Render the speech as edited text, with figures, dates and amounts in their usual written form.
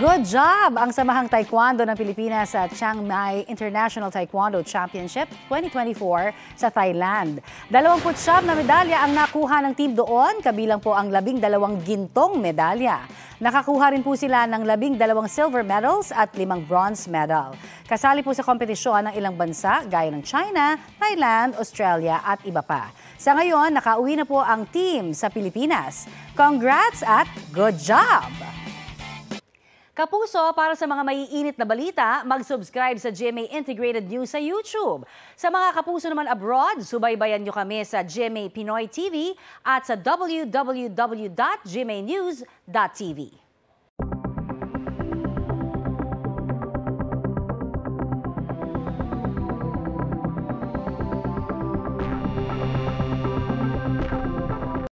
Good job ang Samahang Taekwondo ng Pilipinas sa Chiang Mai International Taekwondo Championship 2024 sa Thailand. 29 na medalya ang nakuha ng team doon, kabilang po ang 12 gintong medalya. Nakakuha rin po sila ng 12 silver medals at 5 bronze medal. Kasali po sa kompetisyon ng ilang bansa gaya ng China, Thailand, Australia at iba pa. Sa ngayon, nakauwi na po ang team sa Pilipinas. Congrats at good job! Kapuso, para sa mga maiinit na balita, mag-subscribe sa GMA Integrated News sa YouTube. Sa mga kapuso naman abroad, subaybayan nyo kami sa GMA Pinoy TV at sa www.gmanews.tv.